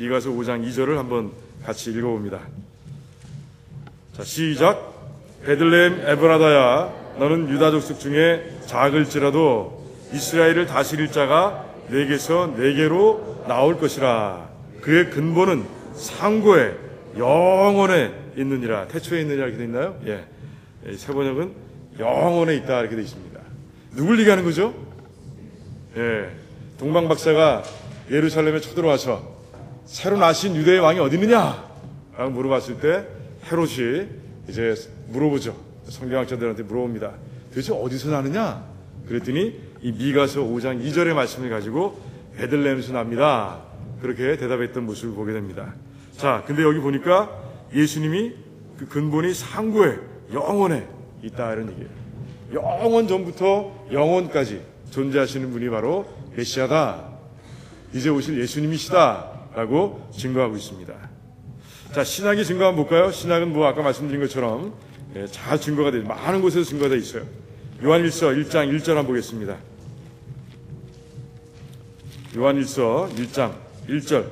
미가서 5장 2절을 한번 같이 읽어봅니다. 자, 시작. 베들레헴 에브라다야, 너는 유다 족속 중에 작을지라도 이스라엘을 다스릴 자가 내게서 내게로 나올 것이라. 그의 근본은 상고에 영원에 있느니라. 태초에 있느니라 이렇게 되어 있나요? 예. 새 번역은 영원에 있다 이렇게 되어 있습니다. 누굴 얘기하는 거죠? 예. 동방 박사가 예루살렘에 쳐들어와서 새로 나신 유대의 왕이 어디 있느냐? 라고 물어봤을 때 헤롯이 이제 물어보죠. 성경학자들한테 물어봅니다. 도대체 어디서 나느냐? 그랬더니 이 미가서 5장 2절의 말씀을 가지고 베들레헴에서 납니다. 그렇게 대답했던 모습을 보게 됩니다. 자, 근데 여기 보니까 예수님이 그 근본이 상고에 영원에 있다 이런 얘기예요. 영원 전부터 영원까지 존재하시는 분이 바로 메시아다. 이제 오실 예수님이시다 라고 증거하고 있습니다. 자, 신약의 증거 한번 볼까요? 신약은 뭐 아까 말씀드린 것처럼 잘 증거가 돼요. 많은 곳에서 증거가 되어 있어요. 요한일서 1장 1절 한번 보겠습니다. 요한일서 1장 1절.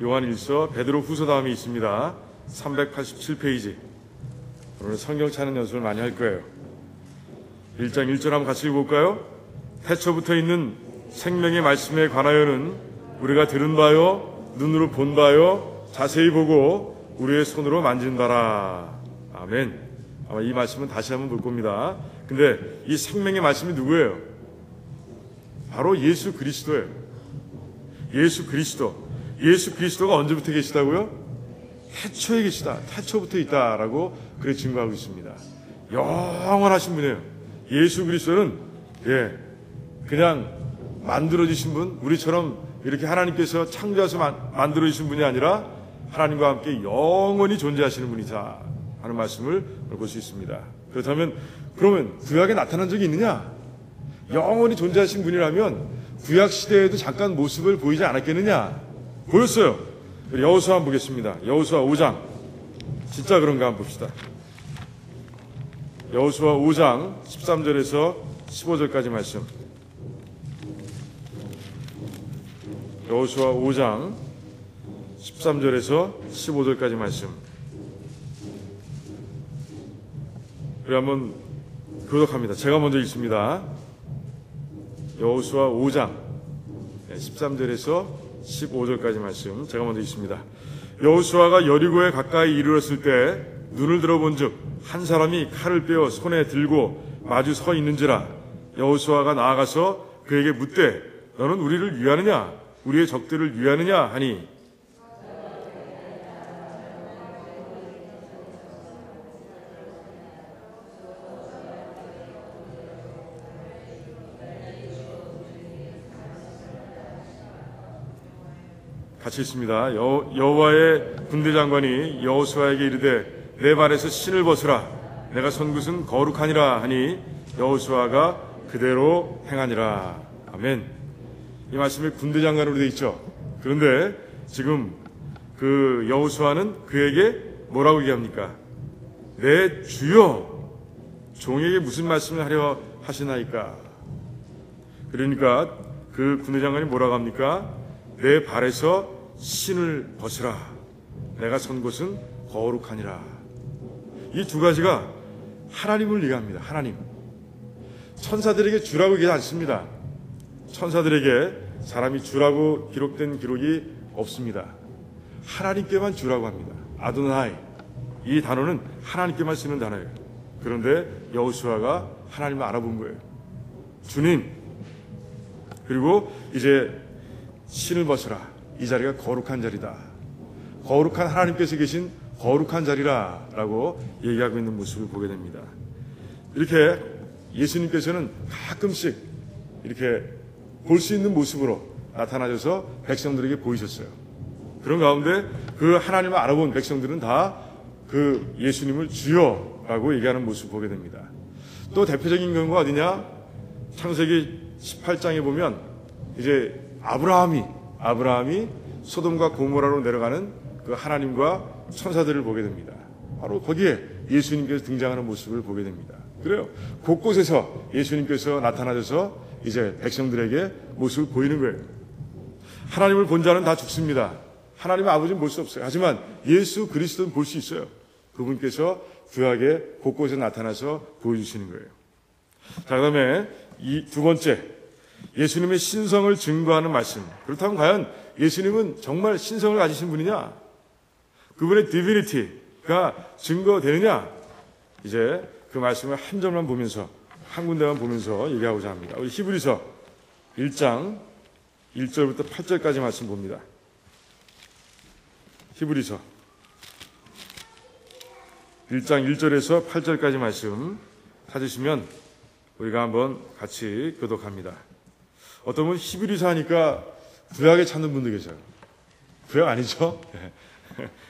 요한일서 베드로 후서 다음에 있습니다. 387페이지. 오늘 성경 찾는 연습을 많이 할 거예요. 1장 1절 한번 같이 읽어볼까요? 태초부터 있는 생명의 말씀에 관하여는 우리가 들은 바요, 눈으로 본 바요, 자세히 보고 우리의 손으로 만진 바라. 아멘. 아마 이 말씀은 다시 한번 볼 겁니다. 근데 이 생명의 말씀이 누구예요? 바로 예수 그리스도예요. 예수 그리스도. 예수 그리스도가 언제부터 계시다고요? 태초에 계시다. 태초부터 있다라고 그렇게 증거하고 있습니다. 영원하신 분이에요. 예수 그리스도는 그냥 만들어지신 분, 우리처럼 이렇게 하나님께서 창조해서 만들어주신 분이 아니라 하나님과 함께 영원히 존재하시는 분이다 하는 말씀을 볼 수 있습니다. 그렇다면 그러면 구약에 나타난 적이 있느냐? 영원히 존재하신 분이라면 구약 시대에도 잠깐 모습을 보이지 않았겠느냐? 보였어요. 여호수아 한번 보겠습니다. 여호수아 5장. 진짜 그런가 한번 봅시다. 여호수아 5장 13절에서 15절까지 말씀. 여호수아 5장 13절에서 15절까지 말씀. 우리 한번 교독합니다. 제가 먼저 읽습니다. 여호수아 5장 13절에서 15절까지 말씀 제가 먼저 읽습니다. 여호수아가 여리고에 가까이 이르렀을 때 눈을 들어본즉 한 사람이 칼을 빼어 손에 들고 마주 서 있는지라. 여호수아가 나아가서 그에게 묻되 너는 우리를 위하느냐 우리의 적들을 위하느냐 하니 같이 있습니다. 여호와의 군대 장관이 여호수아에게 이르되 내 발에서 신을 벗으라. 내가 선 곳은 거룩하니라 하니 여호수아가 그대로 행하니라. 아멘. 이 말씀에 군대 장관으로 되어 있죠. 그런데 지금 그 여호수아는 그에게 뭐라고 얘기합니까? 내 주여 종에게 무슨 말씀을 하려 하시나이까? 그러니까 그 군대 장관이 뭐라고 합니까? 내 발에서 신을 벗으라. 내가 선 곳은 거룩하니라. 이 두 가지가 하나님을 얘기합니다. 하나님. 천사들에게 주라고 얘기하지 않습니다. 천사들에게 사람이 주라고 기록된 기록이 없습니다. 하나님께만 주라고 합니다. 아도나이. 이 단어는 하나님께만 쓰는 단어예요. 그런데 여호수아가 하나님을 알아본 거예요. 주님. 그리고 이제 신을 벗으라. 이 자리가 거룩한 자리다. 거룩한 하나님께서 계신 거룩한 자리라 라고 얘기하고 있는 모습을 보게 됩니다. 이렇게 예수님께서는 가끔씩 이렇게 볼 수 있는 모습으로 나타나셔서 백성들에게 보이셨어요. 그런 가운데 그 하나님을 알아본 백성들은 다 그 예수님을 주여라고 얘기하는 모습을 보게 됩니다. 또 대표적인 경우가 어디냐? 창세기 18장에 보면 이제 아브라함이 소돔과 고모라로 내려가는 그 하나님과 천사들을 보게 됩니다. 바로 거기에 예수님께서 등장하는 모습을 보게 됩니다. 그래요. 곳곳에서 예수님께서 나타나셔서 이제 백성들에게 모습을 보이는 거예요. 하나님을 본 자는 다 죽습니다. 하나님의 아버지는 볼 수 없어요. 하지만 예수 그리스도는 볼 수 있어요. 그분께서 구약에 곳곳에 나타나서 보여주시는 거예요. 자, 그 다음에 이 두 번째, 예수님의 신성을 증거하는 말씀. 그렇다면 과연 예수님은 정말 신성을 가지신 분이냐? 그분의 디비니티가 증거되느냐? 이제 그 말씀을 한 점만 보면서, 한 군데만 보면서 얘기하고자 합니다. 우리 히브리서 1장 1절부터 8절까지 말씀 봅니다. 히브리서 1장 1절에서 8절까지 말씀 찾으시면 우리가 한번 같이 교독합니다. 어떤 분은 히브리서 하니까 구약에 찾는 분도 계세요. 구약 아니죠?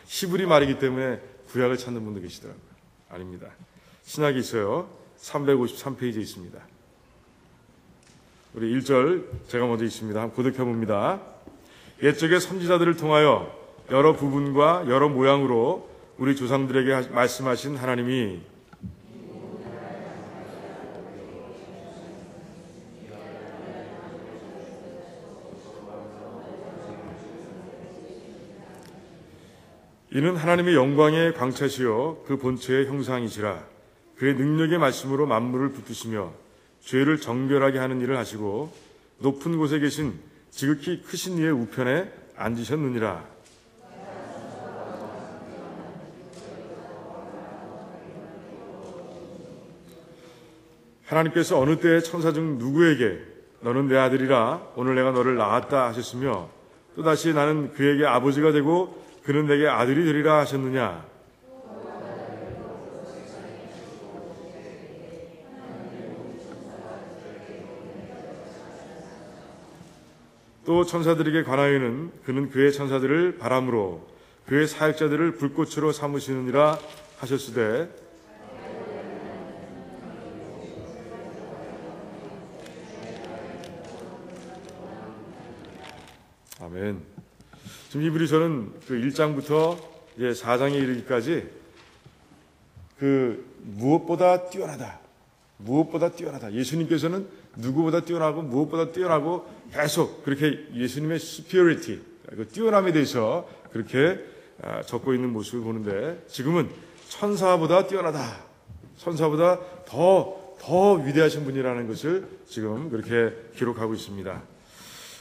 히브리 말이기 때문에 구약을 찾는 분도 계시더라고요. 아닙니다. 신약이 있어요. 353페이지에 있습니다. 우리 1절 제가 먼저 있습니다. 한번 고독해 봅니다. 옛적의 선지자들을 통하여 여러 부분과 여러 모양으로 우리 조상들에게 말씀하신 하나님이 이는 하나님의 영광의 광채시요 그 본체의 형상이시라. 그의 능력의 말씀으로 만물을 붙드시며 죄를 정결하게 하는 일을 하시고 높은 곳에 계신 지극히 크신 이의 우편에 앉으셨느니라. 하나님께서 어느 때에 천사 중 누구에게 너는 내 아들이라 오늘 내가 너를 낳았다 하셨으며 또다시 나는 그에게 아버지가 되고 그는 내게 아들이 되리라 하셨느냐. 또 천사들에게 관하여는 그는 그의 천사들을 바람으로 그의 사역자들을 불꽃으로 삼으시느니라 하셨으되 아멘. 지금 히브리서는 그 1장부터 이제 4장에 이르기까지 그 무엇보다 뛰어나다. 예수님께서는 누구보다 뛰어나고 무엇보다 뛰어나고 계속 그렇게 예수님의 superiority, 그 뛰어남에 대해서 그렇게 적고 있는 모습을 보는데 지금은 천사보다 뛰어나다. 천사보다 더 위대하신 분이라는 것을 지금 그렇게 기록하고 있습니다.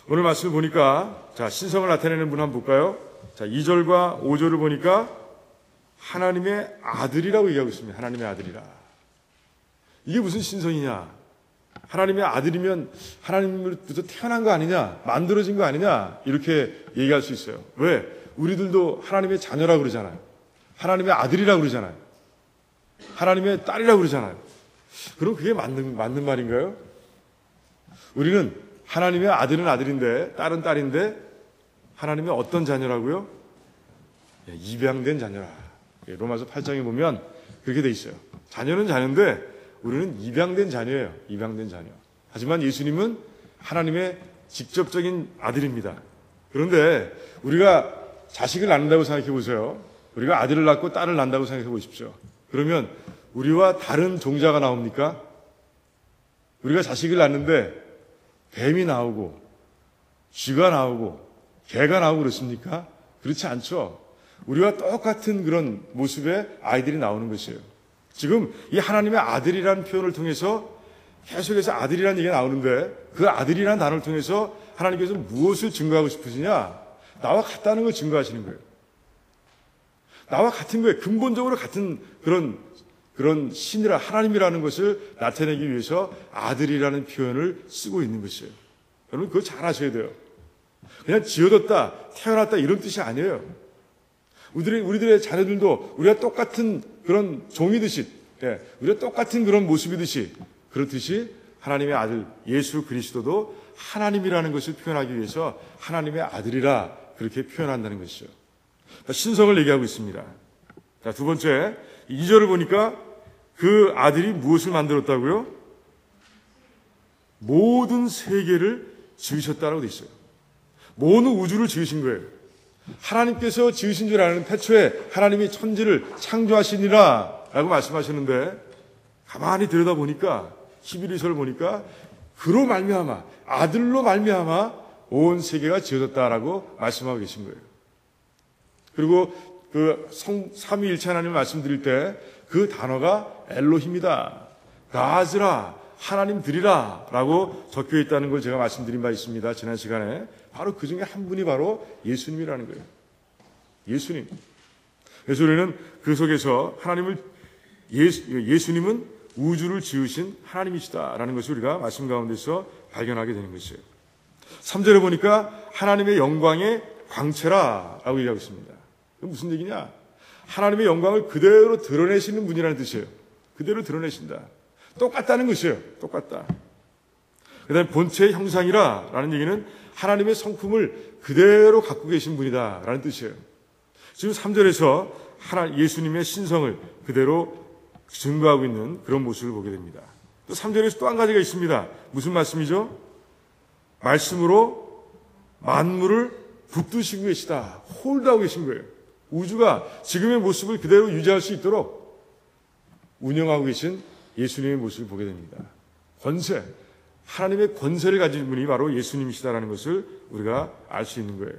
오늘 말씀을 보니까 자, 신성을 나타내는 분 한번 볼까요? 자, 2절과 5절을 보니까 하나님의 아들이라고 얘기하고 있습니다. 하나님의 아들이라. 이게 무슨 신성이냐? 하나님의 아들이면 하나님으로부터 태어난 거 아니냐? 만들어진 거 아니냐? 이렇게 얘기할 수 있어요. 왜? 우리들도 하나님의 자녀라고 그러잖아요. 하나님의 아들이라고 그러잖아요. 하나님의 딸이라고 그러잖아요. 그럼 그게 맞는 말인가요? 우리는 하나님의 아들은 아들인데 딸은 딸인데 하나님의 어떤 자녀라고요? 입양된 자녀라. 로마서 8장에 보면 그렇게 돼 있어요. 자녀는 자녀인데 우리는 입양된 자녀예요. 입양된 자녀. 하지만 예수님은 하나님의 직접적인 아들입니다. 그런데 우리가 자식을 낳는다고 생각해 보세요. 우리가 아들을 낳고 딸을 낳는다고 생각해 보십시오. 그러면 우리와 다른 종자가 나옵니까? 우리가 자식을 낳는데 뱀이 나오고 쥐가 나오고 개가 나오고 그렇습니까? 그렇지 않죠. 우리와 똑같은 그런 모습의 아이들이 나오는 것이에요. 지금 이 하나님의 아들이라는 표현을 통해서 계속해서 아들이라는 얘기가 나오는데 그 아들이라는 단어를 통해서 하나님께서 무엇을 증거하고 싶으시냐? 나와 같다는 걸 증거하시는 거예요. 나와 같은 거예요. 근본적으로 같은 그런 신이라 하나님이라는 것을 나타내기 위해서 아들이라는 표현을 쓰고 있는 것이에요. 여러분 그거 잘 아셔야 돼요. 그냥 지어졌다, 태어났다 이런 뜻이 아니에요. 우리들의 자녀들도 우리가 똑같은 그런 종이듯이, 우리가 똑같은 그런 모습이듯이 그렇듯이 하나님의 아들 예수 그리스도도 하나님이라는 것을 표현하기 위해서 하나님의 아들이라 그렇게 표현한다는 것이죠. 신성을 얘기하고 있습니다. 자, 두 번째 2절을 보니까 그 아들이 무엇을 만들었다고요? 모든 세계를 지으셨다라고 되어 있어요. 모든 우주를 지으신 거예요. 하나님께서 지으신 줄 아는 태초에 하나님이 천지를 창조하시니라 라고 말씀하셨는데 가만히 들여다보니까 히브리서를 보니까 그로 말미암아, 아들로 말미암아 온 세계가 지어졌다라고 말씀하고 계신 거예요. 그리고 그 삼위일체 하나님을 말씀드릴 때 그 단어가 엘로힘이다, 가즈라, 하나님들이라 라고 적혀 있다는 걸 제가 말씀드린 바 있습니다. 지난 시간에. 바로 그 중에 한 분이 바로 예수님이라는 거예요. 예수님. 그래서 우리는 그 속에서 하나님을, 예수님은 우주를 지으신 하나님이시다라는 것을 우리가 말씀 가운데서 발견하게 되는 것이에요. 3절에 보니까 하나님의 영광의 광채라라고 얘기하고 있습니다. 그게 무슨 얘기냐? 하나님의 영광을 그대로 드러내시는 분이라는 뜻이에요. 그대로 드러내신다. 똑같다는 것이에요. 똑같다. 그 다음에 본체의 형상이라라는 얘기는 하나님의 성품을 그대로 갖고 계신 분이다라는 뜻이에요. 지금 3절에서 예수님의 신성을 그대로 증거하고 있는 그런 모습을 보게 됩니다. 또 3절에서 또 한 가지가 있습니다. 무슨 말씀이죠? 말씀으로 만물을 붙드시고 계시다. 홀드하고 계신 거예요. 우주가 지금의 모습을 그대로 유지할 수 있도록 운영하고 계신 예수님의 모습을 보게 됩니다. 권세, 하나님의 권세를 가진 분이 바로 예수님이시다라는 것을 우리가 알 수 있는 거예요.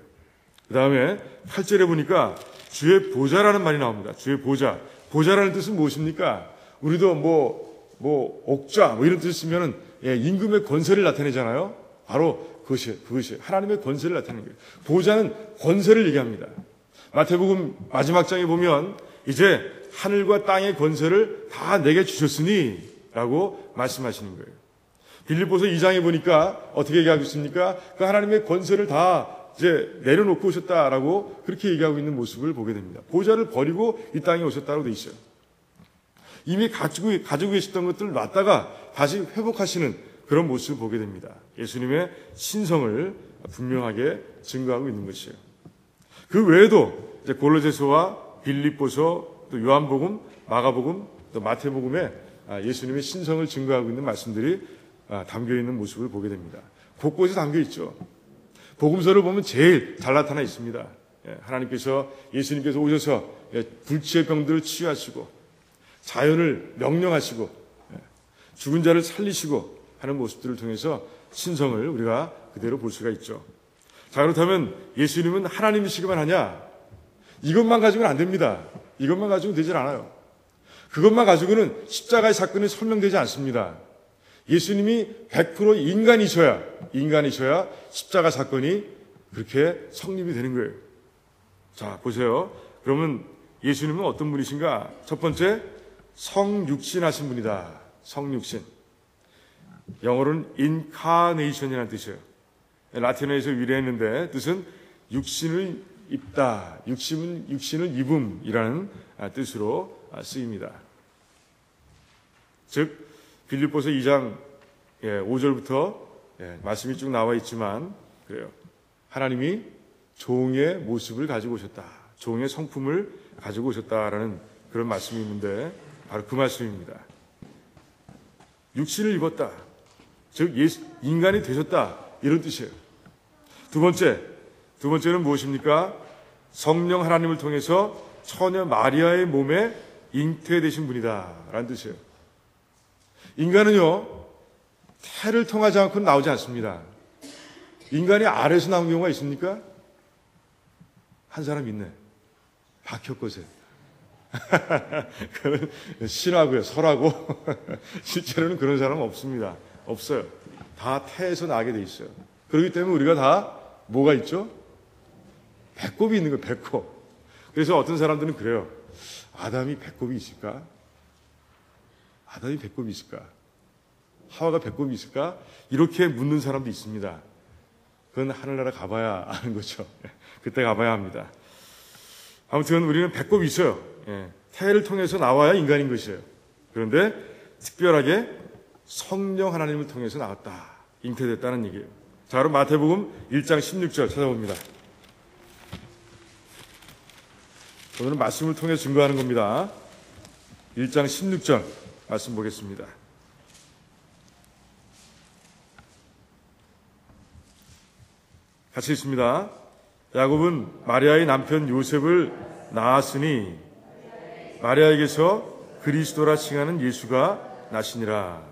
그 다음에 8절에 보니까 주의 보좌라는 말이 나옵니다. 주의 보좌. 보좌라는 뜻은 무엇입니까? 우리도 옥좌 이런 뜻을 쓰면은 임금의 권세를 나타내잖아요. 바로 그것이 하나님의 권세를 나타내는 거예요. 보좌는 권세를 얘기합니다. 마태복음 마지막 장에 보면 이제 하늘과 땅의 권세를 다 내게 주셨으니 라고 말씀하시는 거예요. 빌립보서 2장에 보니까 어떻게 얘기하고 있습니까? 그 하나님의 권세를 다 이제 내려놓고 오셨다라고 그렇게 얘기하고 있는 모습을 보게 됩니다. 보좌를 버리고 이 땅에 오셨다고 돼 있어요. 이미 가지고 계셨던 것들을 놨다가 다시 회복하시는 그런 모습을 보게 됩니다. 예수님의 신성을 분명하게 증거하고 있는 것이에요. 그 외에도 이제 골로새서와 빌립보서, 또 요한복음, 마가복음, 또 마태복음에 예수님의 신성을 증거하고 있는 말씀들이 담겨 있는 모습을 보게 됩니다. 곳곳에 담겨 있죠. 복음서를 보면 제일 잘 나타나 있습니다. 하나님께서, 예수님께서 오셔서 불치의 병들을 치유하시고 자연을 명령하시고 죽은 자를 살리시고 하는 모습들을 통해서 신성을 우리가 그대로 볼 수가 있죠. 자, 그렇다면 예수님은 하나님이시기만 하냐? 이것만 가지고는 안 됩니다. 이것만 가지고는 되질 않아요. 그것만 가지고는 십자가의 사건이 설명되지 않습니다. 예수님이 100% 인간이셔야 십자가 사건이 그렇게 성립이 되는 거예요. 자, 보세요. 그러면 예수님은 어떤 분이신가? 첫 번째, 성육신하신 분이다. 성육신. 영어로는 incarnation이라는 뜻이에요. 라틴어에서 유래했는데 뜻은 육신을 입다, 육신을 입음이라는 뜻으로 쓰입니다. 즉 빌립보서 2장 5절부터 말씀이 쭉 나와 있지만 그래요. 하나님이 종의 모습을 가지고 오셨다. 종의 성품을 가지고 오셨다라는 그런 말씀이 있는데 바로 그 말씀입니다. 육신을 입었다. 즉 인간이 되셨다. 이런 뜻이에요. 두 번째는 무엇입니까? 성령 하나님을 통해서 처녀 마리아의 몸에 잉태되신 분이다 라는 뜻이에요. 인간은요, 태를 통하지 않고는 나오지 않습니다. 인간이 아래에서 나온 경우가 있습니까? 한 사람 있네. 박혁거세. 그건 신하고요, 설하고. 실제로는 그런 사람은 없습니다. 없어요. 다 태에서 나게 돼 있어요. 그렇기 때문에 우리가 다 뭐가 있죠? 배꼽이 있는 거예요, 배꼽. 그래서 어떤 사람들은 그래요. 아담이 배꼽이 있을까? 아담이 배꼽이 있을까? 하와가 배꼽이 있을까? 이렇게 묻는 사람도 있습니다. 그건 하늘나라 가봐야 아는 거죠. 그때 가봐야 합니다. 아무튼 우리는 배꼽이 있어요. 태를 통해서 나와야 인간인 것이에요. 그런데 특별하게 성령 하나님을 통해서 나왔다. 잉태됐다는 얘기예요. 자, 그럼 마태복음 1장 16절 찾아봅니다. 오늘은 말씀을 통해 증거하는 겁니다. 1장 16절 말씀 보겠습니다. 같이 있습니다. 야곱은 마리아의 남편 요셉을 낳았으니 마리아에게서 그리스도라 칭하는 예수가 나시니라.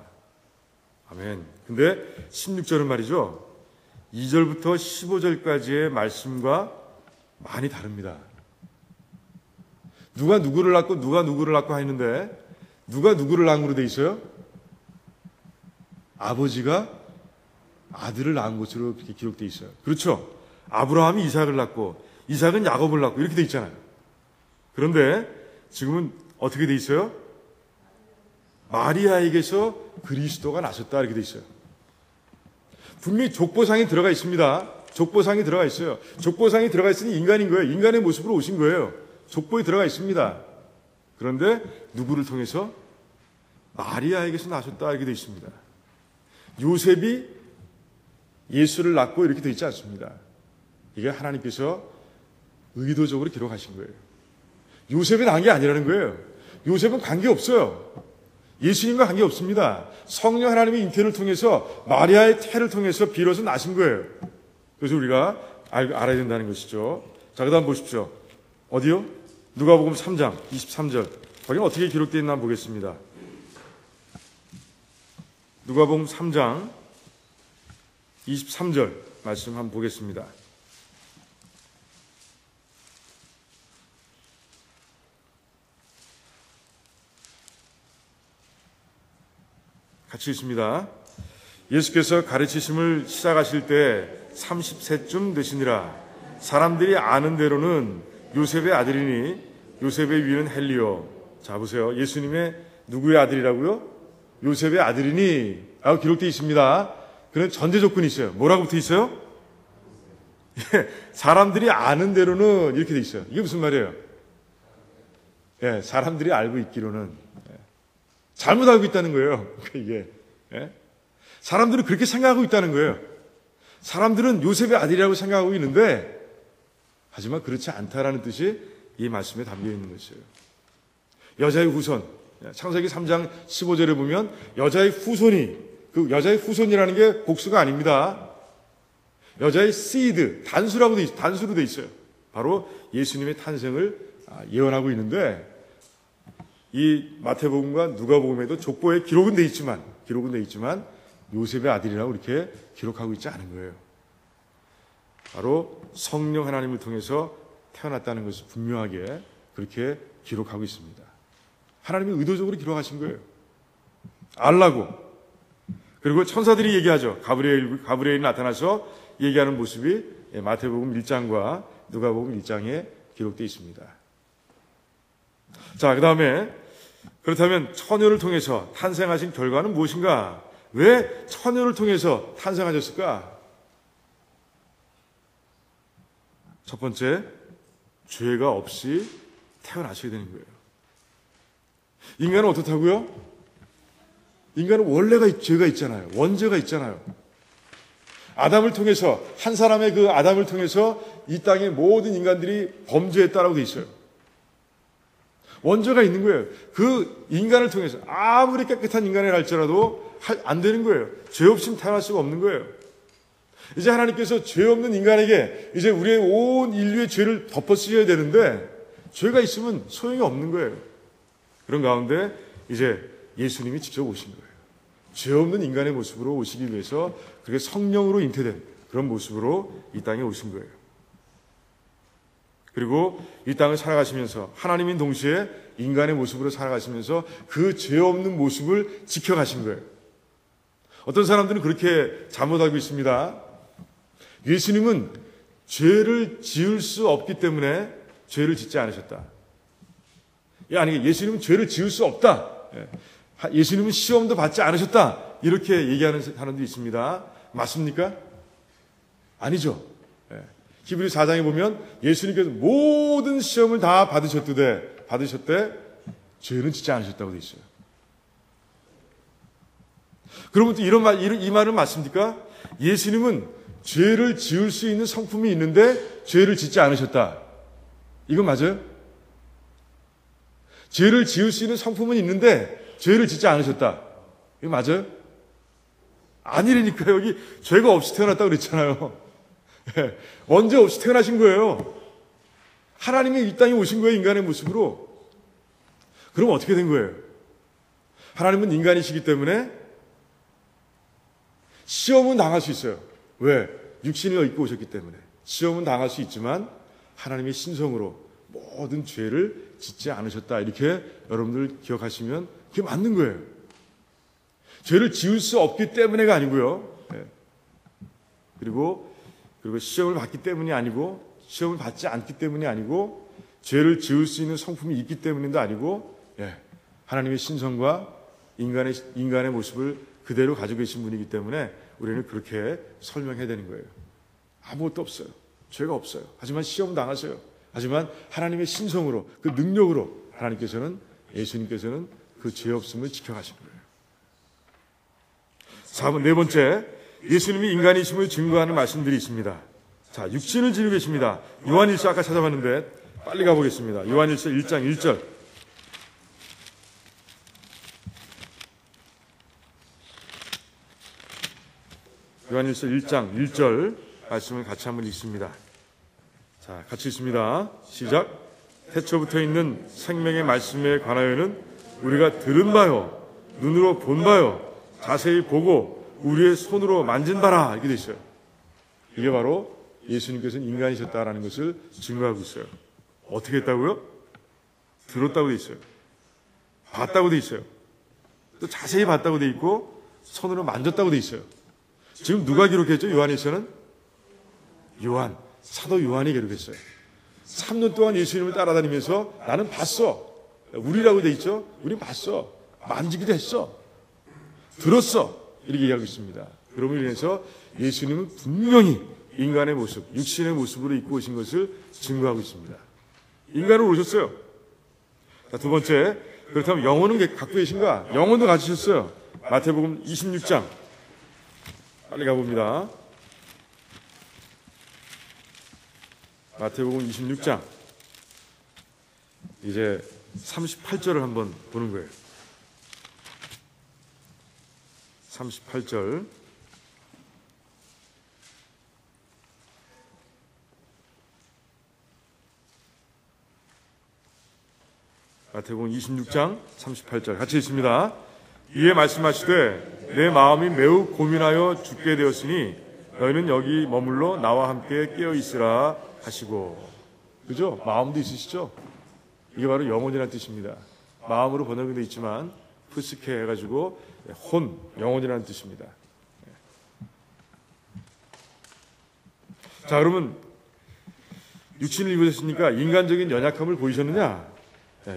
아멘. 근데 16절은 말이죠. 2절부터 15절까지의 말씀과 많이 다릅니다. 누가 누구를 낳고 누가 누구를 낳고 하는데 누가 누구를 낳은 으로 돼 있어요? 아버지가 아들을 낳은 것으로 그렇게 기록되어 있어요. 그렇죠? 아브라함이 이삭을 낳고 이삭은 야곱을 낳고 이렇게 돼 있잖아요. 그런데 지금은 어떻게 돼 있어요? 마리아에게서 그리스도가 나셨다 이렇게 돼 있어요. 분명히 족보상이 들어가 있습니다. 족보상이 들어가 있어요. 족보상이 들어가 있으니 인간인 거예요. 인간의 모습으로 오신 거예요. 족보에 들어가 있습니다. 그런데 누구를 통해서? 마리아에게서 나셨다 이렇게 돼 있습니다. 요셉이 예수를 낳고 이렇게 돼 있지 않습니다. 이게 하나님께서 의도적으로 기록하신 거예요. 요셉이 낳은 게 아니라는 거예요. 요셉은 관계없어요. 예수님과 관계없습니다. 성령 하나님의 잉태를 통해서 마리아의 태를 통해서 비로소 나신 거예요. 그래서 우리가 알아야 된다는 것이죠. 자, 그 다음 보십시오. 어디요? 누가복음 3장 23절. 거기는 어떻게 기록되어 있나 한번 보겠습니다. 누가복음 3장 23절 말씀 한번 보겠습니다. 같이 읽습니다. 예수께서 가르치심을 시작하실 때 30세쯤 되시니라. 사람들이 아는 대로는 요셉의 아들이니 요셉의 위는 헬리오. 자, 보세요. 예수님의 누구의 아들이라고요? 요셉의 아들이니 라고 기록되어 있습니다. 그런 전제 조건이 있어요. 뭐라고 붙어 있어요? 사람들이 아는 대로는 이렇게 돼 있어요. 이게 무슨 말이에요? 예, 사람들이 알고 있기로는 잘못 알고 있다는 거예요. 이게 사람들은 그렇게 생각하고 있다는 거예요. 사람들은 요셉의 아들이라고 생각하고 있는데 하지만 그렇지 않다라는 뜻이 이 말씀에 담겨 있는 것이에요. 여자의 후손, 창세기 3장 15절에 보면 여자의 후손이, 그 여자의 후손이라는 게 복수가 아닙니다. 여자의 seed, 단수로 돼 있어요. 바로 예수님의 탄생을 예언하고 있는데 이 마태복음과 누가복음에도 족보에 기록은 돼 있지만 요셉의 아들이라고 이렇게 기록하고 있지 않은 거예요. 바로 성령 하나님을 통해서 태어났다는 것을 분명하게 그렇게 기록하고 있습니다. 하나님이 의도적으로 기록하신 거예요. 알라고. 그리고 천사들이 얘기하죠. 가브리엘이 나타나서 얘기하는 모습이 마태복음 1장과 누가복음 1장에 기록되어 있습니다. 자, 그 다음에 그렇다면 처녀를 통해서 탄생하신 결과는 무엇인가? 왜 처녀를 통해서 탄생하셨을까? 첫 번째, 죄가 없이 태어나셔야 되는 거예요. 인간은 어떻다고요? 인간은 원래가 죄가 있잖아요. 원죄가 있잖아요. 아담을 통해서, 한 사람의 그 아담을 통해서 이 땅의 모든 인간들이 범죄했다라고 돼 있어요. 원죄가 있는 거예요. 그 인간을 통해서 아무리 깨끗한 인간이 할지라도 안 되는 거예요. 죄 없이는 태어날 수가 없는 거예요. 이제 하나님께서 죄 없는 인간에게 이제 우리의 온 인류의 죄를 덮어 쓰셔야 되는데 죄가 있으면 소용이 없는 거예요. 그런 가운데 이제 예수님이 직접 오신 거예요. 죄 없는 인간의 모습으로 오시기 위해서 그렇게 성령으로 잉태된 그런 모습으로 이 땅에 오신 거예요. 그리고 이 땅을 살아가시면서 하나님인 동시에 인간의 모습으로 살아가시면서 그 죄 없는 모습을 지켜가신 거예요. 어떤 사람들은 그렇게 잘못 알고 있습니다. 예수님은 죄를 지을 수 없기 때문에 죄를 짓지 않으셨다. 아니, 예수님은 죄를 지을 수 없다. 예수님은 시험도 받지 않으셨다. 이렇게 얘기하는 사람도 있습니다. 맞습니까? 아니죠. 히브리 4장에 보면 예수님께서 모든 시험을 다 받으셨대 죄는 짓지 않으셨다고 되어 있어요. 그러면 또 이 말은 맞습니까? 예수님은 죄를 지을 수 있는 성품이 있는데 죄를 짓지 않으셨다. 이건 맞아요? 죄를 지을 수 있는 성품은 있는데 죄를 짓지 않으셨다. 이거 맞아요? 아니라니까. 여기 죄가 없이 태어났다고 그랬잖아요. 원죄 없이 태어나신 거예요. 하나님이 이 땅에 오신 거예요. 인간의 모습으로. 그럼 어떻게 된 거예요? 하나님은 인간이시기 때문에 시험은 당할 수 있어요. 왜? 육신을 입고 오셨기 때문에. 시험은 당할 수 있지만 하나님의 신성으로 모든 죄를 짓지 않으셨다. 이렇게 여러분들 기억하시면 그게 맞는 거예요. 죄를 지을 수 없기 때문에가 아니고요. 그리고 시험을 받기 때문이 아니고, 시험을 받지 않기 때문이 아니고, 죄를 지을 수 있는 성품이 있기 때문인도 아니고, 하나님의 신성과 인간의 모습을 그대로 가지고 계신 분이기 때문에 우리는 그렇게 설명해야 되는 거예요. 아무것도 없어요. 죄가 없어요. 하지만 시험 당하세요. 하지만 하나님의 신성으로, 그 능력으로 예수님께서는 그 죄 없음을 지켜가신 거예요. 4번, 네 번째, 예수님이 인간이심을 증거하는 말씀들이 있습니다. 자, 육신을 지니고 계십니다. 요한일서 아까 찾아봤는데 빨리 가보겠습니다. 요한일서 1장 1절. 요한일서 1장 1절 말씀을 같이 한번 읽습니다. 자, 같이 읽습니다. 시작. 태초부터 있는 생명의 말씀에 관하여는 우리가 들은 바요, 눈으로 본 바요, 자세히 보고 우리의 손으로 만진 바라. 이렇게 돼 있어요. 이게 바로 예수님께서는 인간이셨다라는 것을 증거하고 있어요. 어떻게 했다고요? 들었다고 돼 있어요. 봤다고 돼 있어요. 또 자세히 봤다고 돼 있고 손으로 만졌다고 돼 있어요. 지금 누가 기록했죠? 요한일서는? 사도 요한이 기록했어요. 3년 동안 예수님을 따라다니면서 나는 봤어. 우리라고 돼 있죠? 우린 봤어. 만지기도 했어. 들었어. 이렇게 얘기하고 있습니다. 그러므로 인해서 예수님은 분명히 인간의 모습, 육신의 모습으로 입고 오신 것을 증거하고 있습니다. 인간으로 오셨어요. 자, 두 번째, 그렇다면 영혼은 갖고 계신가? 영혼도 가지셨어요. 마태복음 26장. 빨리 가봅니다. 마태복음 26장. 이제 38절을 한번 보는 거예요. 38절. 마태복음 26장 38절 같이 읽습니다. 이에 말씀하시되 내 마음이 매우 고민하여 죽게 되었으니 너희는 여기 머물러 나와 함께 깨어 있으라 하시고. 그죠? 마음도 있으시죠? 이게 바로 영혼이라는 뜻입니다. 마음으로 번역이 되어 있지만 푸스케 해가지고 영혼이라는 뜻입니다. 자, 그러면 육신을 입으셨으니까 인간적인 연약함을 보이셨느냐?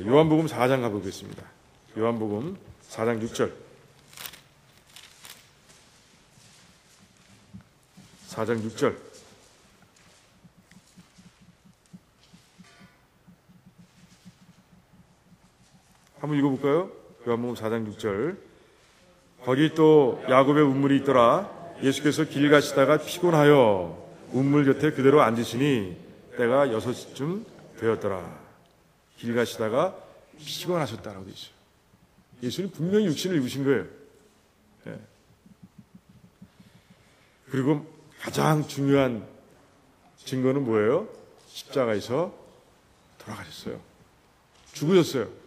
요한복음 4장 가보겠습니다. 요한복음 4장 6절. 4장 6절. 한번 읽어볼까요? 요한복음 4장 6절. 거기 또 야곱의 운물이 있더라. 예수께서 길 가시다가 피곤하여 운물 곁에 그대로 앉으시니 때가 6시쯤 되었더라. 길 가시다가 피곤하셨다라고 되어 있어요. 예수는 분명히 육신을 입으신 거예요. 그리고 가장 중요한 증거는 뭐예요? 십자가에서 돌아가셨어요. 죽으셨어요.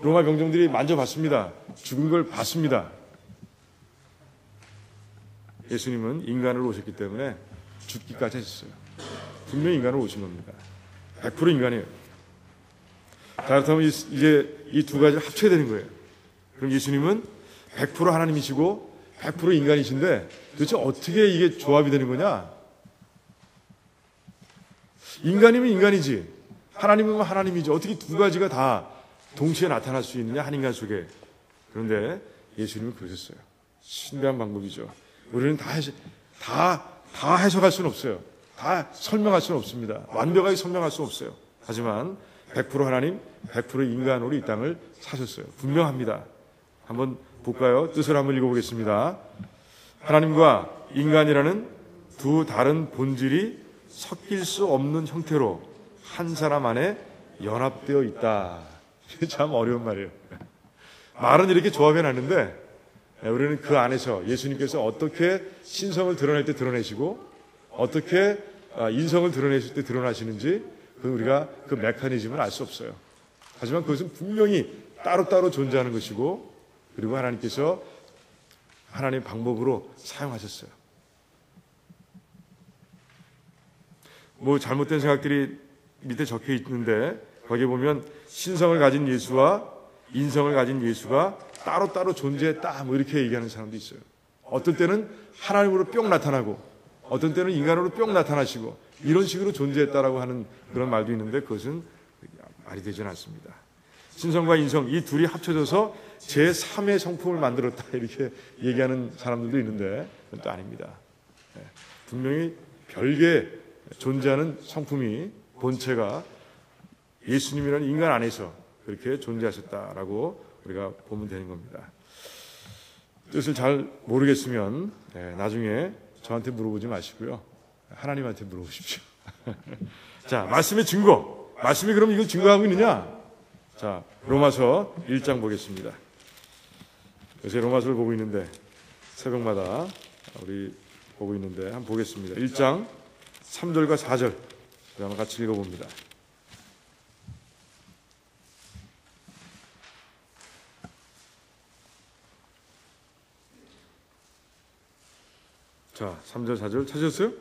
로마 병정들이 만져봤습니다. 죽은 걸 봤습니다. 예수님은 인간으로 오셨기 때문에 죽기까지 하셨어요. 분명히 인간으로 오신 겁니다. 100% 인간이에요. 자, 그렇다면 이제 이 두 가지를 합쳐야 되는 거예요. 그럼 예수님은 100% 하나님이시고 100% 인간이신데 도대체 어떻게 이게 조합이 되는 거냐? 인간이면 인간이지, 하나님이면 하나님이지. 어떻게 두 가지가 다 동시에 나타날 수 있느냐, 한 인간 속에. 그런데 예수님은 그러셨어요. 신비한 방법이죠. 우리는 다 해석할 수는 없어요. 다 설명할 수는 없습니다. 완벽하게 설명할 수 없어요. 하지만 100% 하나님, 100% 인간으로 이 땅을 사셨어요. 분명합니다. 한번 볼까요? 뜻을 한번 읽어보겠습니다. 하나님과 인간이라는 두 다른 본질이 섞일 수 없는 형태로 한 사람 안에 연합되어 있다. 참 어려운 말이에요. 말은 이렇게 조합해 놨는데 우리는 그 안에서 예수님께서 어떻게 신성을 드러낼 때 드러내시고 어떻게 인성을 드러내실 때 드러나시는지 우리가 그 메커니즘을 알 수 없어요. 하지만 그것은 분명히 따로따로 존재하는 것이고, 그리고 하나님께서 하나님의 방법으로 사용하셨어요. 뭐 잘못된 생각들이 밑에 적혀 있는데 거기에 보면 신성을 가진 예수와 인성을 가진 예수가 따로따로 존재했다 뭐 이렇게 얘기하는 사람도 있어요. 어떤 때는 하나님으로 뿅 나타나고 어떤 때는 인간으로 뿅 나타나시고 이런 식으로 존재했다라고 하는 그런 말도 있는데 그것은 말이 되지는 않습니다. 신성과 인성 이 둘이 합쳐져서 제3의 성품을 만들었다 이렇게 얘기하는 사람들도 있는데 그건 또 아닙니다. 분명히 별개 존재하는 성품이 본체가 예수님이라는 인간 안에서 그렇게 존재하셨다라고 우리가 보면 되는 겁니다. 뜻을 잘 모르겠으면 나중에 저한테 물어보지 마시고요. 하나님한테 물어보십시오. 자, 말씀의 증거. 말씀이 그럼 이걸 증거하고 있느냐? 자, 로마서 1장 보겠습니다. 요새 로마서를 보고 있는데 새벽마다 우리 보고 있는데 한번 보겠습니다. 1장 3절과 4절 한번 같이 읽어봅니다. 자, 3절, 4절 찾으셨어요?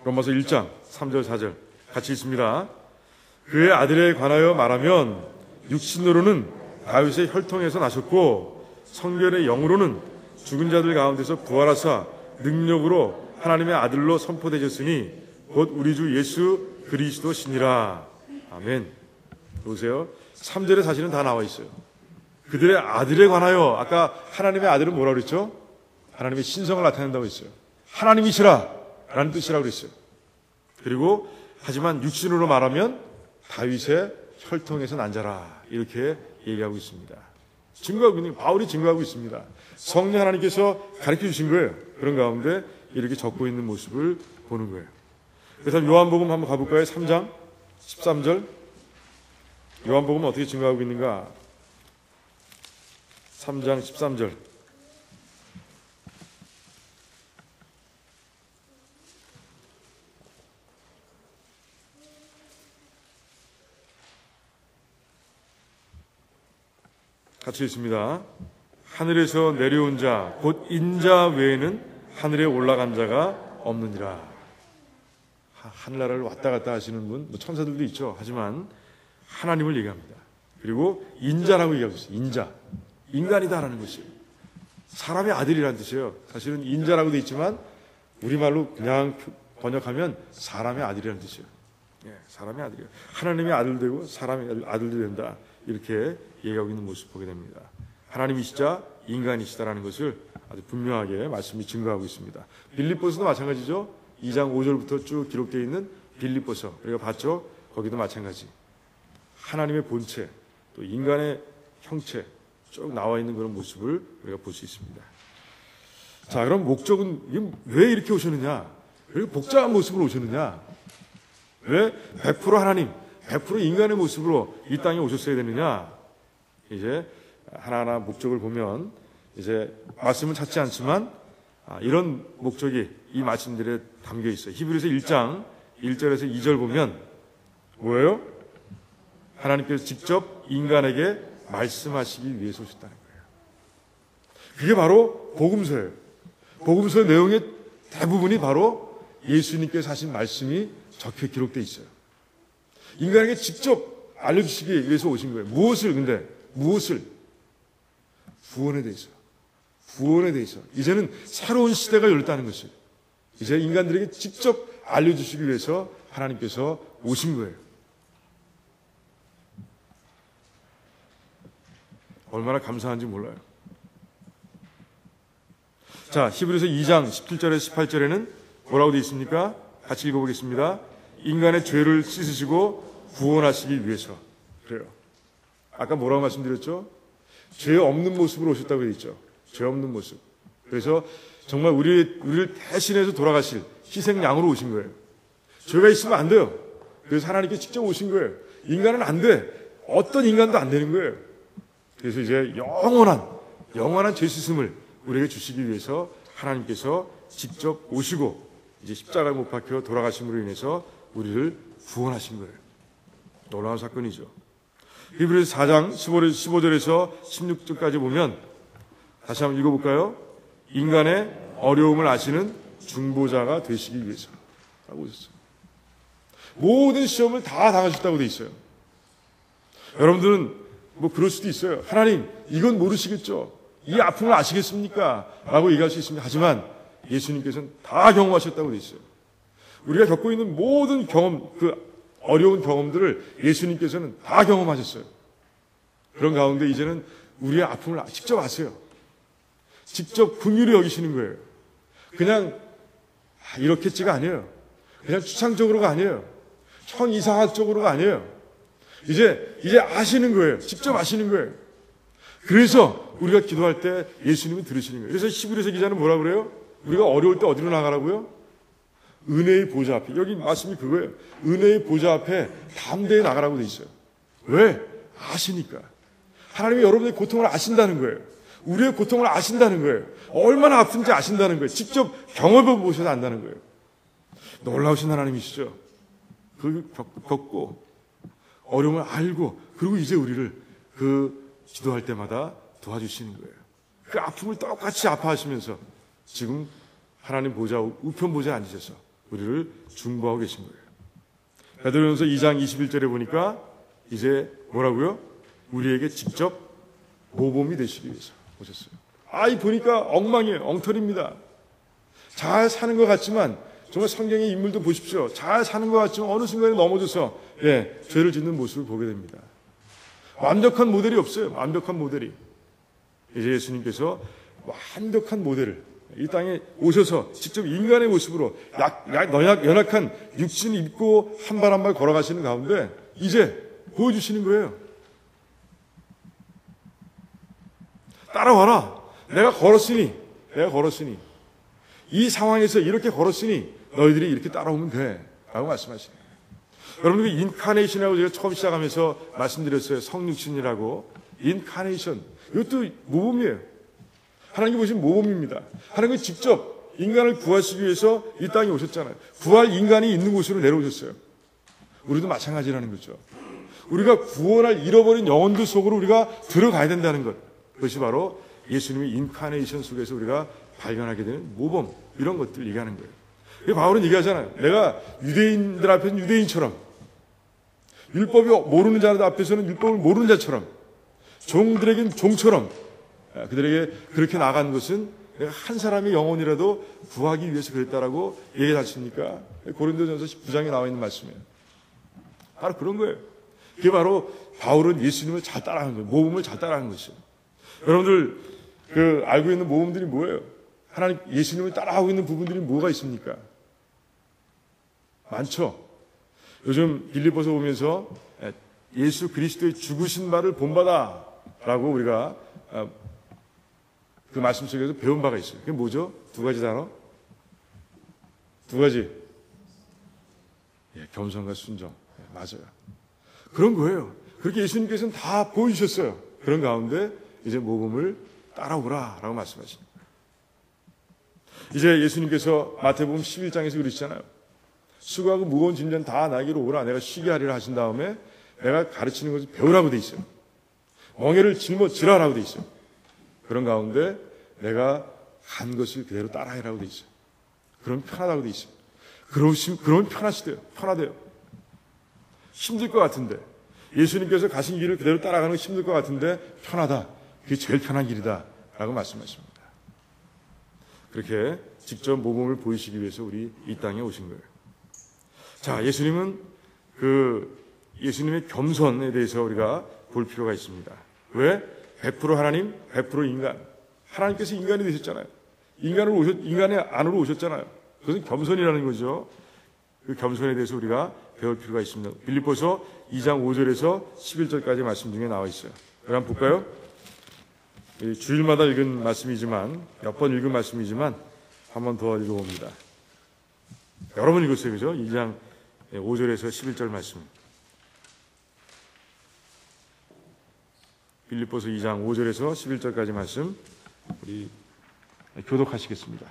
로마서 1장 3절, 4절 같이 읽습니다. 그의 아들에 관하여 말하면 육신으로는 다윗의 혈통에서 나셨고 성결의 영으로는 죽은 자들 가운데서 부활하사 능력으로 하나님의 아들로 선포되셨으니 곧 우리 주 예수 그리스도시니라. 아멘. 보세요. 3절에 사실은 다 나와 있어요. 그들의 아들에 관하여 아까 하나님의 아들은 뭐라고 그랬죠? 하나님의 신성을 나타낸다고 했어요. 하나님이시라 라는 뜻이라고 그랬어요. 그리고 하지만 육신으로 말하면 다윗의 혈통에서 난 자라 이렇게 얘기하고 있습니다. 증거하고 있는 바울이 증거하고 있습니다. 성령 하나님께서 가르쳐 주신 거예요. 그런 가운데 이렇게 적고 있는 모습을 보는 거예요. 그래서 요한복음 한번 가볼까요? 3장 13절 요한복음은 어떻게 증거하고 있는가? 3장 13절 같이 읽습니다. 하늘에서 내려온 자, 곧 인자 외에는 하늘에 올라간 자가 없느니라. 하늘나라를 왔다 갔다 하시는 분, 뭐 천사들도 있죠. 하지만 하나님을 얘기합니다. 그리고 인자라고 얘기하고 있어요. 인자. 인간이다라는 것이에요. 사람의 아들이라는 뜻이에요. 사실은 인자라고 되어 있지만 우리말로 그냥 번역하면 사람의 아들이라는 뜻이에요. 사람의 아들이에요. 하나님의 아들 되고 사람의 아들도 된다. 이렇게 얘기하고 있는 모습 보게 됩니다. 하나님이시자 인간이시다라는 것을 아주 분명하게 말씀이 증거하고 있습니다. 빌립보서도 마찬가지죠. 2장 5절부터 쭉 기록되어 있는 빌립보서 우리가 봤죠. 거기도 마찬가지. 하나님의 본체 또 인간의 형체 쭉 나와 있는 그런 모습을 우리가 볼 수 있습니다. 자, 그럼 목적은 왜 이렇게 오셨느냐? 왜 복잡한 모습으로 오셨느냐? 왜 100% 하나님 100% 인간의 모습으로 이 땅에 오셨어야 되느냐? 이제 하나하나 목적을 보면 이제 말씀은 찾지 않지만 이런 목적이 이 말씀들에 담겨 있어요. 히브리서 1장 1절에서 2절 보면 뭐예요? 하나님께서 직접 인간에게 말씀하시기 위해서 오셨다는 거예요. 그게 바로 복음서예요. 복음서의 내용의 대부분이 바로 예수님께서 하신 말씀이 적혀 기록되어 있어요. 인간에게 직접 알려주시기 위해서 오신 거예요. 무엇을? 구원에 대해서. 구원에 대해서. 이제는 새로운 시대가 열렸다는 것을. 이제 인간들에게 직접 알려주시기 위해서 하나님께서 오신 거예요. 얼마나 감사한지 몰라요. 자, 히브리서 2장 17절에서 18절에는 뭐라고 되어 있습니까? 같이 읽어보겠습니다. 인간의 죄를 씻으시고 구원하시기 위해서. 그래요. 아까 뭐라고 말씀드렸죠? 죄 없는 모습으로 오셨다고 되어 있죠. 죄 없는 모습. 그래서 정말 우리를 대신해서 돌아가실 희생양으로 오신 거예요. 죄가 있으면 안 돼요. 그래서 하나님께 직접 오신 거예요. 인간은 안 돼. 어떤 인간도 안 되는 거예요. 그래서 이제 영원한 죄 씻음을 우리에게 주시기 위해서 하나님께서 직접 오시고 이제 십자가에 못 박혀 돌아가심으로 인해서 우리를 구원하신 거예요. 놀라운 사건이죠. 히브리서 4장 15절에서 16절까지 보면 다시 한번 읽어볼까요? 인간의 어려움을 아시는 중보자가 되시기 위해서 라고 하셨어요. 모든 시험을 다 당하셨다고 돼 있어요. 여러분들은 뭐 그럴 수도 있어요. 하나님, 이건 모르시겠죠? 이 아픔을 아시겠습니까? 라고 얘기할 수 있습니다. 하지만 예수님께서는 다 경험하셨다고 돼 있어요. 우리가 겪고 있는 모든 경험, 어려운 경험들을 예수님께서는 다 경험하셨어요. 그런 가운데 이제는 우리의 아픔을 직접 아세요. 직접 긍휼히 여기시는 거예요. 그냥 이렇겠지가 아니에요. 그냥 추상적으로가 아니에요. 천이상학적으로가 아니에요. 이제 아시는 거예요. 직접 아시는 거예요. 그래서 우리가 기도할 때 예수님은 들으시는 거예요. 그래서 히브리서 기자는 뭐라 그래요? 우리가 어려울 때 어디로 나가라고요? 은혜의 보좌 앞에. 여기 말씀이 그거예요. 은혜의 보좌 앞에 담대히 나가라고 돼 있어요. 왜? 아시니까. 하나님이 여러분의 고통을 아신다는 거예요. 우리의 고통을 아신다는 거예요. 얼마나 아픈지 아신다는 거예요. 직접 경험해 보셔서 안다는 거예요. 놀라우신 하나님이시죠. 그 겪고 어려움을 알고 그리고 이제 우리를 기도할 때마다 도와주시는 거예요. 그 아픔을 똑같이 아파하시면서 지금 하나님 보좌 우편 보좌에 앉으셔서 우리를 중보하고 계신 거예요. 베드로전서 2장 21절에 보니까 이제 뭐라고요? 우리에게 직접 모범이 되시기 위해서 오셨어요. 보니까 엉망이에요. 엉터리입니다. 잘 사는 것 같지만 정말 성경의 인물도 보십시오. 잘 사는 것 같지만 어느 순간에 넘어져서 죄를 짓는 모습을 보게 됩니다. 완벽한 모델이 없어요. 완벽한 모델이. 이제 예수님께서 완벽한 모델을 이 땅에 오셔서 직접 인간의 모습으로 연약한 육신 입고 한 발 한 발 걸어가시는 가운데 이제 보여주시는 거예요. 따라와라. 내가 걸었으니 이 상황에서 이렇게 걸었으니 너희들이 이렇게 따라오면 돼 라고 말씀하시네요. 여러분, 인카네이션이라고 제가 처음 시작하면서 말씀드렸어요. 성육신이라고. 인카네이션, 이것도 모범이에요. 하나님께 보시면 모범입니다. 하나님은 직접 인간을 구하시기 위해서 이 땅에 오셨잖아요. 구할 인간이 있는 곳으로 내려오셨어요. 우리도 마찬가지라는 거죠. 우리가 구원할 잃어버린 영혼들 속으로 우리가 들어가야 된다는 것. 그것이 바로 예수님의 인카네이션 속에서 우리가 발견하게 되는 모범, 이런 것들 얘기하는 거예요. 바울은 얘기하잖아요. 내가 유대인들 앞에서는 유대인처럼, 율법이 모르는 자들 앞에서는 율법을 모르는 자처럼, 종들에겐 종처럼 그들에게 그렇게 나간 것은 내가 한 사람의 영혼이라도 구하기 위해서 그랬다라고 얘기하지 않습니까? 고린도전서 19장에 나와 있는 말씀이에요. 바로 그런 거예요. 그게 바로 바울은 예수님을 잘 따라하는 거예요. 모범을 잘 따라하는 것이에요. 여러분들 알고 있는 모범들이 뭐예요? 하나님 예수님을 따라하고 있는 부분들이 뭐가 있습니까? 많죠. 요즘 빌립보서 보면서 예수 그리스도의 죽으신 바를 본바다라고 우리가 그 말씀 속에서 배운 바가 있어요. 그게 뭐죠? 두 가지 단어? 두 가지. 겸손과 순종. 맞아요. 그런 거예요. 그렇게 예수님께서는 다 보여주셨어요. 그런 가운데 이제 모범을 따라오라라고 말씀하십니다. 이제 예수님께서 마태복음 11장에서 그러시잖아요. 수고하고 무거운 짐진 다 나에게로 오라. 내가 쉬게 하리라 하신 다음에 내가 가르치는 것을 배우라고 돼 있어요. 멍에를 짊어지라라고 돼 있어요. 그런 가운데 내가 간 것을 그대로 따라해라고 돼 있어요. 그럼 편하다고 돼 있어요. 그러면 편하대요. 힘들 것 같은데 예수님께서 가신 길을 그대로 따라가는 건 힘들 것 같은데 편하다. 그게 제일 편한 길이다 라고 말씀하십니다. 그렇게 직접 모범을 보이시기 위해서 우리 이 땅에 오신 거예요. 자, 예수님은 예수님의 겸손에 대해서 우리가 볼 필요가 있습니다. 왜? 100% 하나님, 100% 인간. 하나님께서 인간이 되셨잖아요. 인간의 안으로 오셨잖아요. 그것은 겸손이라는 거죠. 그 겸손에 대해서 우리가 배울 필요가 있습니다. 빌립보서 2장 5절에서 11절까지 말씀 중에 나와 있어요. 그럼 한번 볼까요? 주일마다 읽은 말씀이지만, 몇 번 읽은 말씀이지만, 한 번 더 읽어봅니다. 여러 번 읽었어요. 그죠? 2장 5절에서 11절 말씀. 빌립보서 2장 5절에서 11절까지 말씀, 우리 교독하시겠습니다.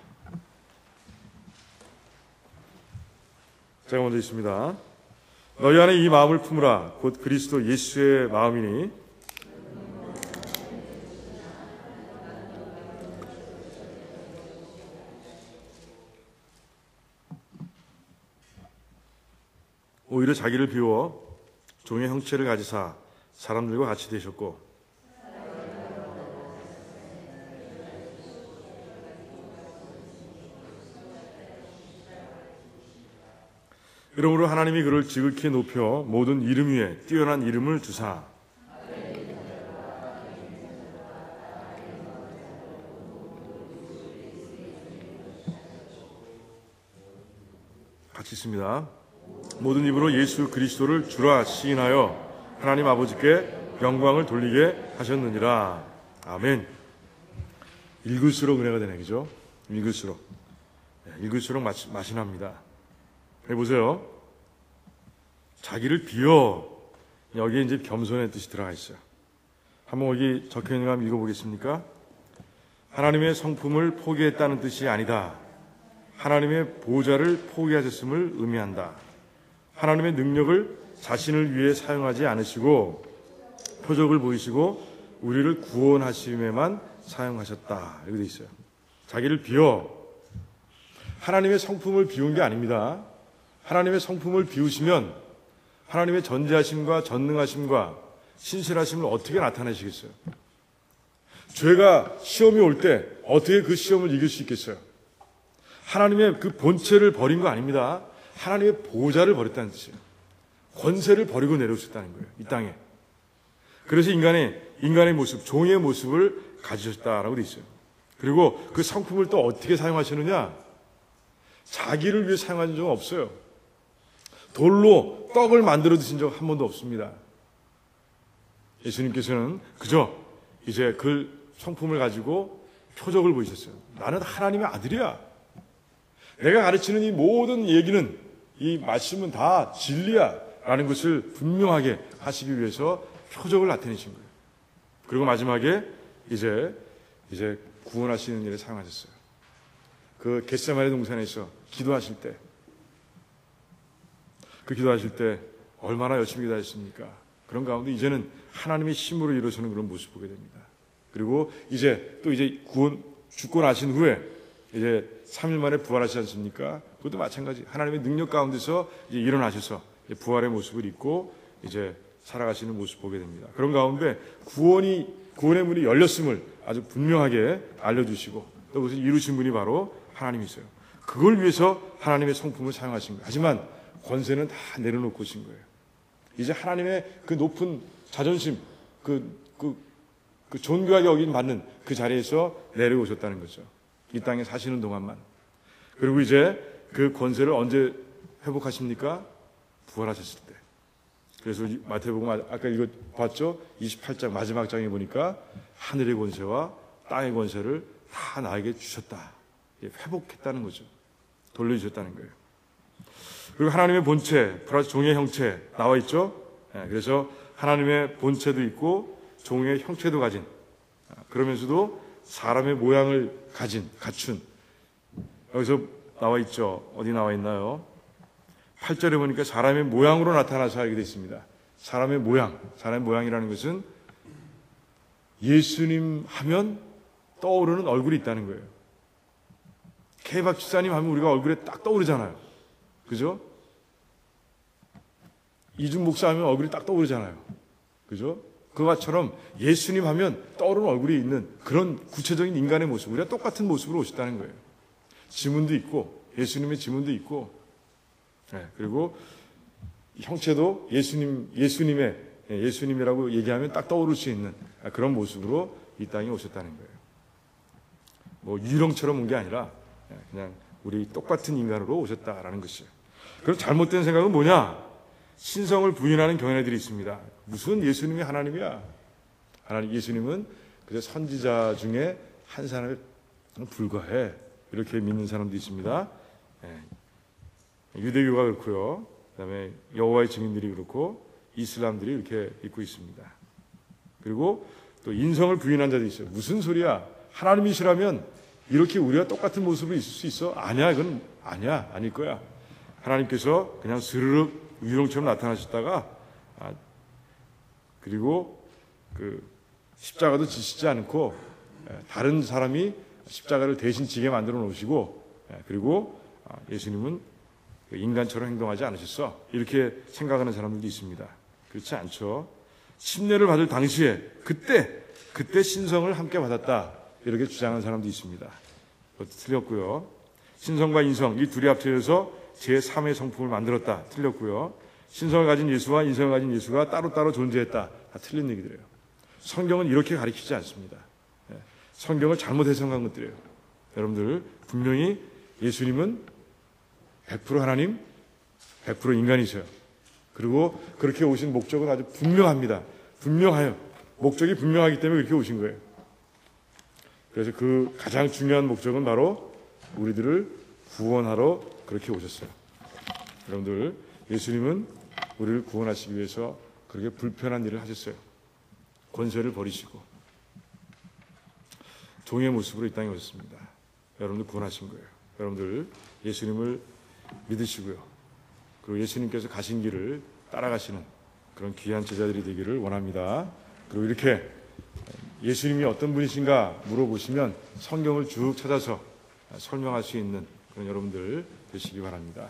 제가 먼저 읽습니다. 너희 안에 이 마음을 품으라. 곧 그리스도 예수의 마음이니 오히려 자기를 비워 종의 형체를 가지사 사람들과 같이 되셨고 이러므로 하나님이 그를 지극히 높여 모든 이름 위에 뛰어난 이름을 주사 같이 있습니다. 모든 입으로 예수 그리스도를 주라 시인하여 하나님 아버지께 영광을 돌리게 하셨느니라. 아멘. 읽을수록 은혜가 되네, 그죠? 읽을수록 맛이 납니다. 해보세요. 자기를 비워. 여기에 이제 겸손의 뜻이 들어가 있어요. 한번 여기 적혀 있는 거 한번 읽어보겠습니까? 하나님의 성품을 포기했다는 뜻이 아니다. 하나님의 보좌를 포기하셨음을 의미한다. 하나님의 능력을 자신을 위해 사용하지 않으시고 표적을 보이시고 우리를 구원하심에만 사용하셨다. 이렇게 되어 있어요. 자기를 비워. 하나님의 성품을 비운 게 아닙니다. 하나님의 성품을 비우시면 하나님의 전지하심과 전능하심과 신실하심을 어떻게 나타내시겠어요? 죄가 시험이 올 때 어떻게 그 시험을 이길 수 있겠어요? 하나님의 그 본체를 버린 거 아닙니다. 하나님의 보좌를 버렸다는 뜻이에요. 권세를 버리고 내려오셨다는 거예요. 이 땅에. 그래서 인간의 모습, 종의 모습을 가지셨다라고 되어 있어요. 그리고 그 성품을 또 어떻게 사용하시느냐? 자기를 위해 사용하신 적은 없어요. 돌로 떡을 만들어 드신 적 한 번도 없습니다. 예수님께서는 그저 이제 그 성품을 가지고 표적을 보이셨어요. 나는 하나님의 아들이야. 내가 가르치는 이 모든 얘기는, 이 말씀은 다 진리야 라는 것을 분명하게 하시기 위해서 표적을 나타내신 거예요. 그리고 마지막에 이제 구원하시는 일에 사용하셨어요. 그 겟세마네 동산에서 기도하실 때, 얼마나 열심히 기도하셨습니까? 그런 가운데 이제는 하나님의 힘으로 이루어지는 그런 모습을 보게 됩니다. 그리고 이제 죽고 나신 후에 이제 3일 만에 부활하시지 않습니까? 그것도 마찬가지. 하나님의 능력 가운데서 이제 일어나셔서 이제 부활의 모습을 입고 이제 살아가시는 모습을 보게 됩니다. 그런 가운데 구원의 문이 열렸음을 아주 분명하게 알려주시고 또 그것을 이루신 분이 바로 하나님이세요. 그걸 위해서 하나님의 성품을 사용하신 거예요. 하지만 권세는 다 내려놓고 오신 거예요. 이제 하나님의 그 높은 자존심, 그 존귀하게 여김받는 그 자리에서 내려오셨다는 거죠. 이 땅에 사시는 동안만. 그리고 이제 그 권세를 언제 회복하십니까? 부활하셨을 때. 그래서 마태복음 아까 이거 봤죠? 28장 마지막 장에 보니까 하늘의 권세와 땅의 권세를 다 나에게 주셨다. 회복했다는 거죠. 돌려주셨다는 거예요. 그리고 하나님의 본체 플러스 종의 형체 나와 있죠? 그래서 하나님의 본체도 있고 종의 형체도 가진, 그러면서도 사람의 모양을 갖춘, 여기서 나와 있죠. 어디 나와 있나요? 8절에 보니까 사람의 모양으로 나타나서 알게 되어 있습니다. 사람의 모양이라는 것은 예수님 하면 떠오르는 얼굴이 있다는 거예요. K박 집사님 하면 우리가 얼굴에 딱 떠오르잖아요. 그죠? 이준 목사 하면 얼굴이 딱 떠오르잖아요. 그죠? 그것처럼 예수님 하면 떠오르는 얼굴이 있는 그런 구체적인 인간의 모습, 우리가 똑같은 모습으로 오셨다는 거예요. 지문도 있고, 예수님의 지문도 있고, 그리고 형체도 예수님이라고 얘기하면 딱 떠오를 수 있는 그런 모습으로 이 땅에 오셨다는 거예요. 뭐 유령처럼 온 게 아니라 그냥 우리 똑같은 인간으로 오셨다라는 것이에요. 그럼 잘못된 생각은 뭐냐? 신성을 부인하는 경향들이 있습니다. 무슨 예수님이 하나님이야? 예수님은 그저 선지자 중에 한 사람에 불과해. 이렇게 믿는 사람도 있습니다. 유대교가 그렇고요. 그다음에 여호와의 증인들이 그렇고 이슬람들이 이렇게 믿고 있습니다. 그리고 또 인성을 부인한 자도 있어요. 무슨 소리야? 하나님이시라면 이렇게 우리가 똑같은 모습으로 있을 수 있어? 아니야, 그건 아니야, 아닐 거야. 하나님께서 그냥 스르륵 유령처럼 나타나셨다가 그리고 그 십자가도 지시지 않고 다른 사람이 십자가를 대신 지게 만들어 놓으시고 그리고 예수님은 인간처럼 행동하지 않으셨어? 이렇게 생각하는 사람들도 있습니다. 그렇지 않죠. 침례를 받을 당시에 그때 신성을 함께 받았다, 이렇게 주장하는 사람도 있습니다. 그것도 틀렸고요. 신성과 인성 이 둘이 합쳐져서 제3의 성품을 만들었다, 틀렸고요. 신성을 가진 예수와 인성을 가진 예수가 따로따로 존재했다, 다 틀린 얘기들이에요. 성경은 이렇게 가르치지 않습니다. 성경을 잘못 해석한 것들이에요. 여러분들, 분명히 예수님은 100% 하나님, 100% 인간이셔요. 그리고 그렇게 오신 목적은 아주 분명합니다. 분명해요. 목적이 분명하기 때문에 그렇게 오신 거예요. 그래서 그 가장 중요한 목적은 바로 우리들을 구원하러 그렇게 오셨어요. 여러분들, 예수님은 우리를 구원하시기 위해서 그렇게 불편한 일을 하셨어요. 권세를 버리시고 종의 모습으로 이 땅에 오셨습니다. 여러분들 구원하신 거예요. 여러분들 예수님을 믿으시고요. 그리고 예수님께서 가신 길을 따라가시는 그런 귀한 제자들이 되기를 원합니다. 그리고 이렇게 예수님이 어떤 분이신가 물어보시면 성경을 쭉 찾아서 설명할 수 있는 그런 여러분들 되시기 바랍니다.